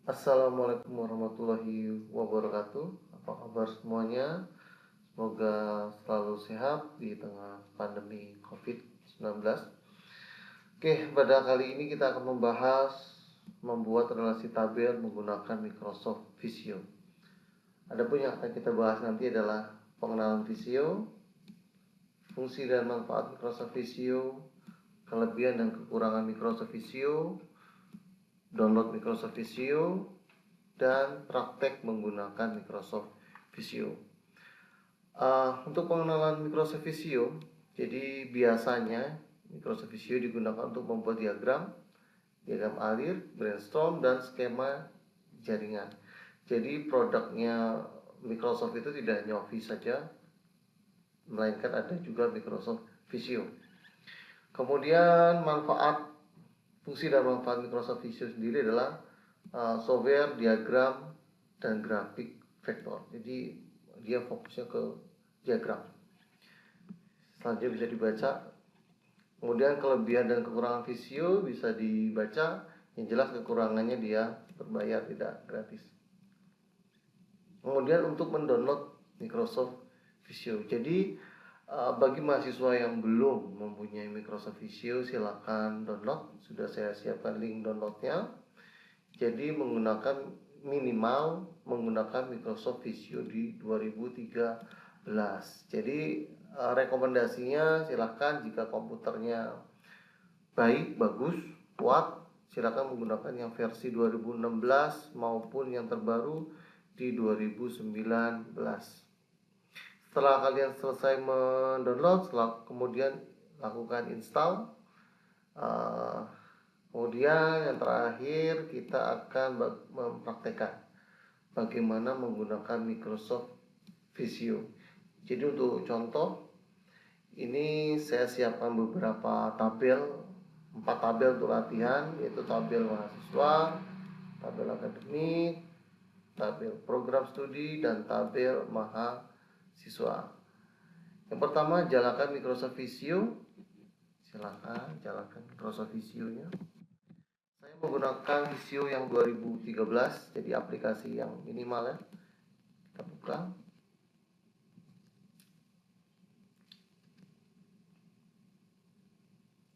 Assalamualaikum warahmatullahi wabarakatuh. Apa kabar semuanya? Semoga selalu sehat di tengah pandemi COVID-19. Oke, pada kali ini kita akan membahas membuat relasi tabel menggunakan Microsoft Visio. Adapun yang akan kita bahas nanti adalah pengenalan Visio, fungsi dan manfaat Microsoft Visio, kelebihan dan kekurangan Microsoft Visio, download Microsoft Visio, dan praktek menggunakan Microsoft Visio. Untuk pengenalan Microsoft Visio, jadi biasanya Microsoft Visio digunakan untuk membuat diagram alir, brainstorm, dan skema jaringan. Jadi produknya Microsoft itu tidak hanya Office saja, melainkan ada juga Microsoft Visio. Kemudian fungsi dan manfaat Microsoft Visio sendiri adalah software, diagram, dan grafik vektor. Jadi dia fokusnya ke diagram. Selanjutnya bisa dibaca. Kemudian kelebihan dan kekurangan Visio bisa dibaca. Yang jelas kekurangannya dia berbayar, tidak gratis. Kemudian untuk mendownload Microsoft Visio. Jadi bagi mahasiswa yang belum mempunyai Microsoft Visio, silakan download. Sudah saya siapkan link downloadnya. Jadi minimal menggunakan Microsoft Visio di 2013. Jadi rekomendasinya silakan jika komputernya bagus, kuat, silakan menggunakan yang versi 2016 maupun yang terbaru di 2019. Setelah kalian selesai mendownload, kemudian lakukan install. Kemudian yang terakhir kita akan mempraktekkan bagaimana menggunakan Microsoft Visio. Jadi untuk contoh, ini saya siapkan beberapa tabel, 4 tabel untuk latihan, yaitu tabel mahasiswa, tabel akademik, tabel program studi, dan tabel mahasiswa. Yang pertama, jalankan Microsoft Visio. Silakan jalankan Microsoft Visio-nya. Saya menggunakan Visio yang 2013, jadi aplikasi yang minimal ya. Kita buka.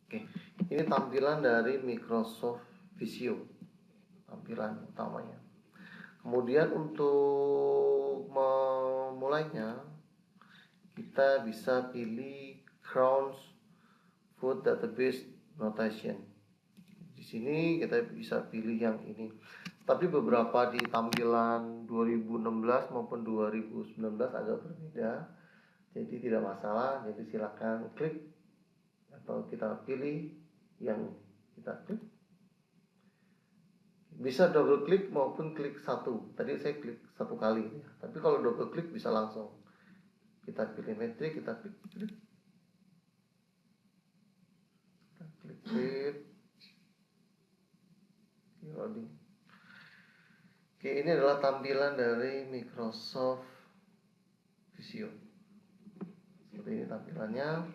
Oke, ini tampilan dari Microsoft Visio, tampilan utamanya. Kemudian untuk memulainya, kita bisa pilih Crowns Food Database Notation. Di sini kita bisa pilih yang ini. Tapi beberapa di tampilan 2016 maupun 2019 agak berbeda. Jadi tidak masalah. Jadi silakan klik atau kita pilih yang kita klik. Bisa double klik maupun klik satu. Tadi saya klik satu kali ya. Tapi kalau double klik bisa langsung. Kita pilih metrik, kita klik. Kita klik. Loading. Oke, ini adalah tampilan dari Microsoft Visio. Seperti ini tampilannya.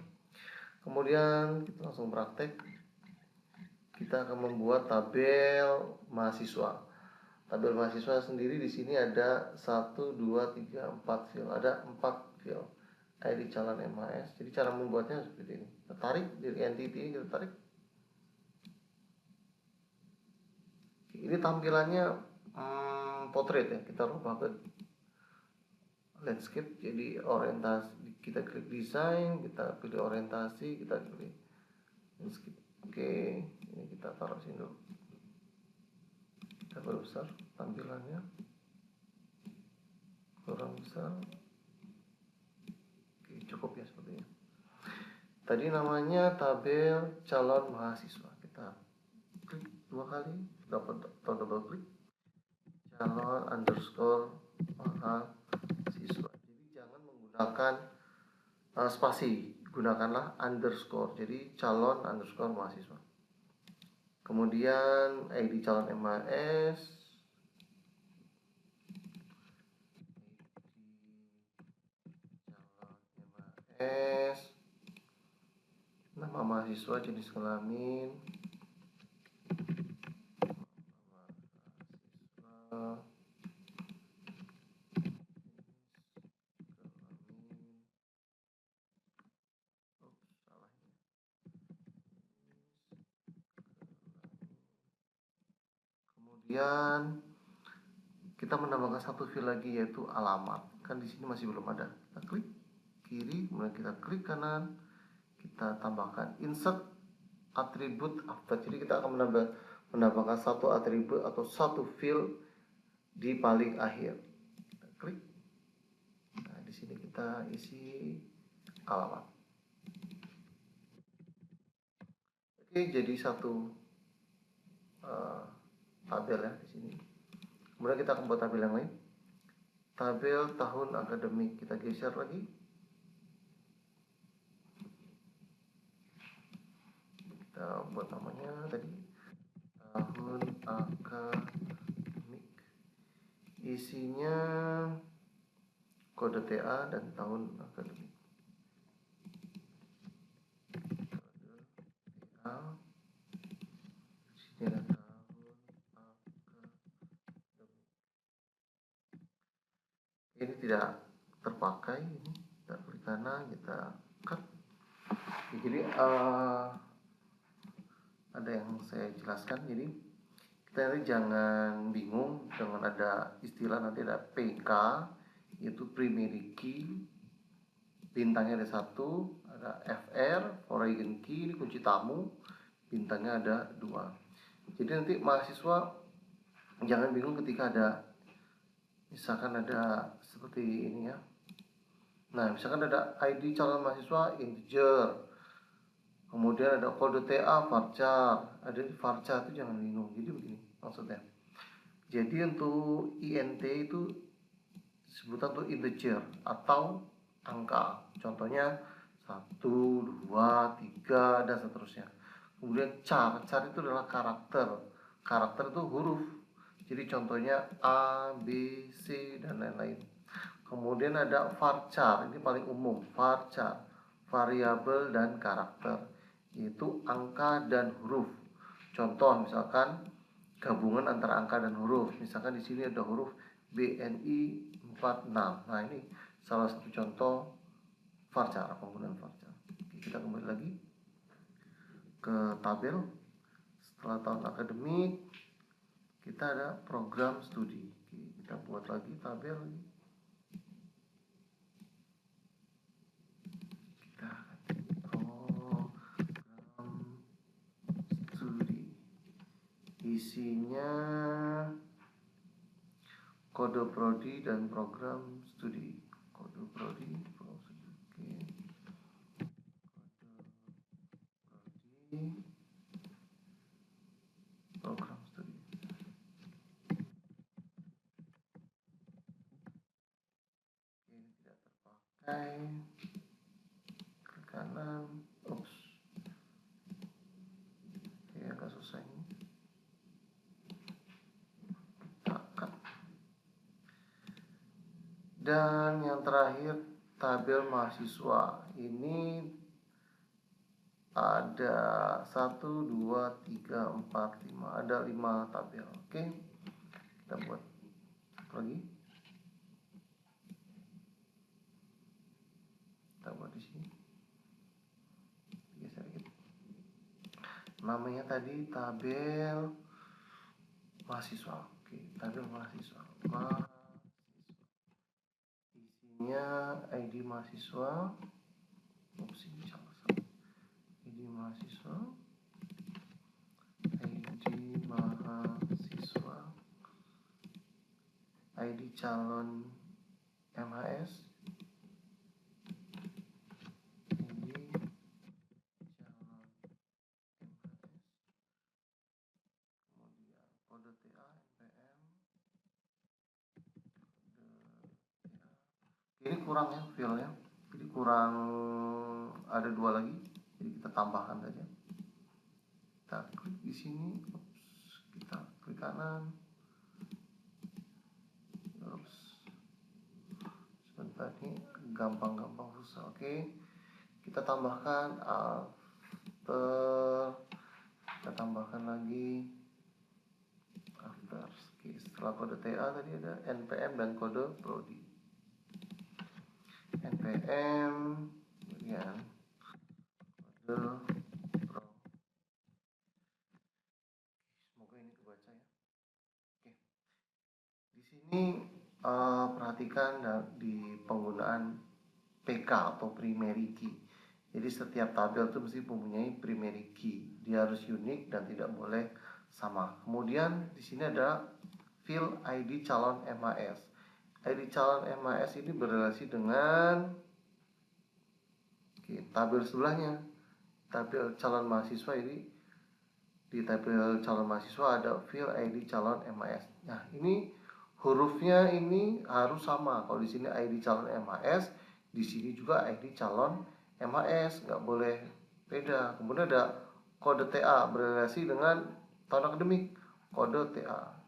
Kemudian kita langsung praktek. Kita akan membuat tabel mahasiswa. Tabel mahasiswa sendiri di sini ada 1, 2, 3, 4 file. Ada 4 file. ID calon MAS. Jadi cara membuatnya seperti ini. Kita tarik dari entity ini, kita tarik. Ini tampilannya portrait ya. Kita rubah ke landscape. Jadi orientasi, kita klik desain, kita pilih orientasi, kita pilih landscape. Oke, ini kita taruh sini dulu. Kita perbesar tampilannya, kurang besar. Oke, cukup ya seperti ini. Tadi namanya tabel calon mahasiswa. Kita klik 2 kali, dapat double klik. Calon underscore mahasiswa. Jadi jangan menggunakan spasi, gunakanlah underscore. Jadi calon underscore mahasiswa. Kemudian ID calon MAS, nama mahasiswa, jenis kelamin, Kemudian kita menambahkan satu field lagi yaitu alamat. Kan di sini masih belum ada. Kita klik kiri, kemudian kita klik kanan, kita tambahkan insert atribut after. Jadi kita akan menambahkan satu atribut atau satu field di paling akhir. Kita klik. Nah, di sini kita isi alamat. Oke, jadi satu tabel ya di sini. Kemudian kita akan buat tabel yang lain. Tabel tahun akademik kita geser lagi. Kita buat namanya tadi tahun akademik. Isinya kode TA dan tahun akademik. Kode TA. Sini ada tahun akademik. Ini tidak terpakai, ini kita klik kanan, kita cut. Jadi ada yang saya jelaskan. Jadi kita nanti jangan bingung dengan ada istilah, nanti ada PK, yaitu primary key, bintangnya ada satu, ada FR foreign key, ini kunci tamu, bintangnya ada dua. Jadi nanti mahasiswa jangan bingung ketika ada, misalkan ada seperti ini ya. Nah, misalkan ada ID calon mahasiswa integer, kemudian ada kode TA varchar, ada di varchar itu jangan bingung. Jadi begini maksudnya. Jadi untuk INT itu sebutan untuk integer atau angka. Contohnya 1, 2, 3 dan seterusnya. Kemudian char itu adalah karakter. Karakter itu huruf. Jadi contohnya A, B, C dan lain-lain. Kemudian ada varchar, ini paling umum, varchar, variabel dan karakter, yaitu angka dan huruf. Contoh misalkan gabungan antara angka dan huruf. Misalkan di sini ada huruf BNI 46. Nah, ini salah satu contoh varchar, penggunaan varchar. Oke, kita kembali lagi ke tabel. Setelah tahun akademik, kita ada program studi. Oke, kita buat lagi tabel lagi. Kita program studi. Isinya kode prodi dan program studi. Kode prodi, program studi. Oke. Kode prodi, program studi. Oke, ini tidak terpakai. Klik kanan. Oops. Oke, agak susah ini. Dan yang terakhir tabel mahasiswa. Ini ada 1, 2, 3, 4, 5. Ada 5 tabel. Oke. Kita buat lagi. Kita buat di sini. Geser dikit. Namanya tadi tabel mahasiswa. Oke, tabel mahasiswa. Isinya ID mahasiswa. Oops, ini salah. ID mahasiswa. ID mahasiswa. ID calon MHS. ID calon MHS. Kemudian kode TA NPM. Ini kurang ya filenya, jadi kurang, ada 2 lagi, jadi kita tambahkan saja. Kita klik di sini, kita klik kanan. Sebentar, ini gampang-gampang susah. Oke, kita tambahkan after, kita tambahkan lagi after. Oke, setelah setelah kode TA tadi ada npm dan kode prodi. npm kemudian kode pro. Semoga ini kebaca ya. Oke. Di sini perhatikan di penggunaan PK atau primary key. Jadi setiap tabel itu mesti mempunyai primary key. Dia harus unik dan tidak boleh sama. Kemudian di sini ada field ID calon MAS. ID calon MAS ini berrelasi dengan tabel sebelahnya. Tabel calon mahasiswa ini, di tabel calon mahasiswa ada field ID calon MAS. Nah, ini hurufnya ini harus sama. Kalau di sini ID calon MAS, di sini juga ID calon MAS, nggak boleh beda. Kemudian ada kode TA berrelasi dengan tahun akademik, kode TA.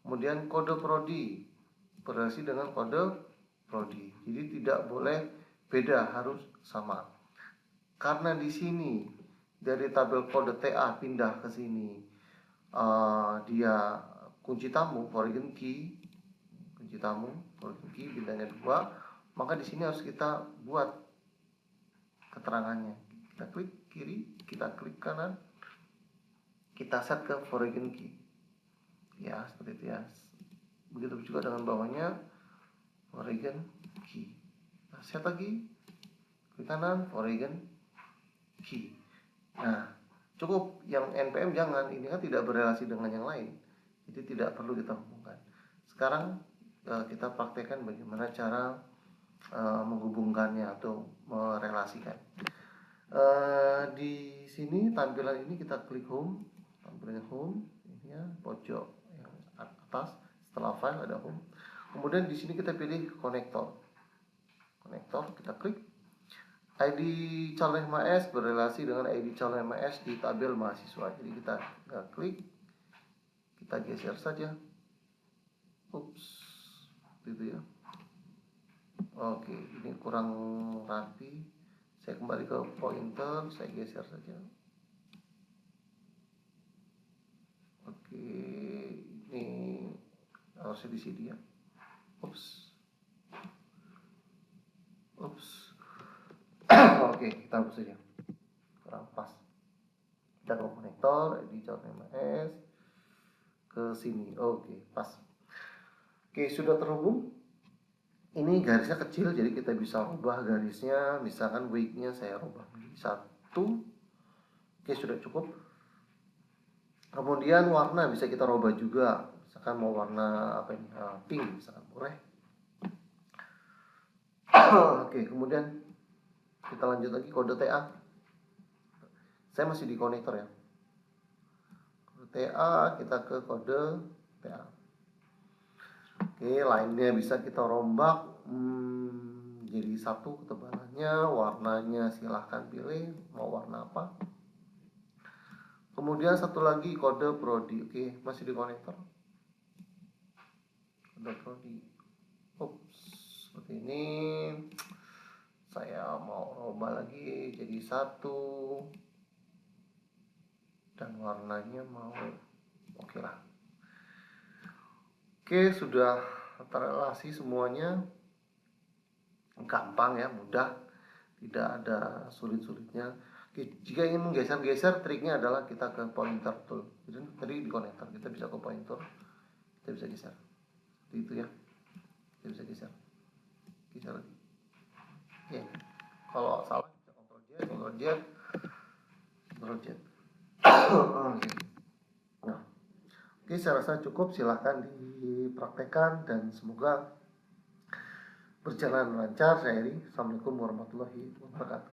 Kemudian kode prodi berrelasi dengan kode prodi. Jadi tidak boleh beda, harus sama. Karena di sini dari tabel kode TA pindah ke sini, dia kunci tamu foreign key, kunci tamu foreign key bintangnya 2, maka di sini harus kita buat keterangannya. Kita klik kiri, kita klik kanan, kita set ke foreign key. Ya, seperti itu ya. Begitu juga dengan bawahnya foreign key. Nah, set lagi, klik kanan, foreign key. Nah, cukup. Yang npm jangan, ini kan tidak berrelasi dengan yang lain, jadi tidak perlu kita hubungkan. Sekarang kita praktekkan bagaimana cara menghubungkannya atau merelasikan. Di sini tampilan ini kita klik home, tampilan home ini ya, pojok yang atas setelah file ada home. Kemudian di sini kita pilih konektor, kita klik. ID calon MAS berrelasi dengan ID calon MAS di tabel mahasiswa. Jadi kita klik, kita geser saja. Ups, gitu ya. Oke, ini kurang rapi. Saya kembali ke pointer, saya geser saja. Oke, ini harusnya di sini ya. Ups. Oke, kita hapus saja, kurang pas. Kita ke konektor, ID calon MAS ke sini. Oke, pas. Oke, sudah terhubung. Ini garisnya kecil, jadi kita bisa ubah garisnya. Misalkan weight-nya saya ubah menjadi 1. Oke, sudah cukup. Kemudian warna bisa kita ubah juga. Misalkan mau warna apa ini? Pink, misalkan boleh. Oke, kemudian kita lanjut lagi kode TA. Saya masih di konektor ya. Kode TA, kita ke kode TA. Oke, lainnya bisa kita rombak jadi 1 ketebalannya, warnanya silahkan pilih mau warna apa. Kemudian satu lagi kode prodi. Oke, masih di konektor. Kode prodi. Ups, seperti ini. Saya mau rubah lagi jadi 1 dan warnanya mau oke lah. Oke, sudah terrelasi semuanya. Gampang ya, mudah, tidak ada sulit-sulitnya. Oke, jika ingin menggeser-geser, triknya adalah kita ke pointer tool. Jadi tadi di konektor kita bisa ke pointer, kita bisa geser. Seperti itu ya, kita bisa geser lagi. Ya, kalau salah bisa Ctrl Z. Nah, oke, saya rasa cukup. Silahkan dipraktekkan dan semoga berjalan lancar. Saya Eri. Assalamualaikum warahmatullahi wabarakatuh.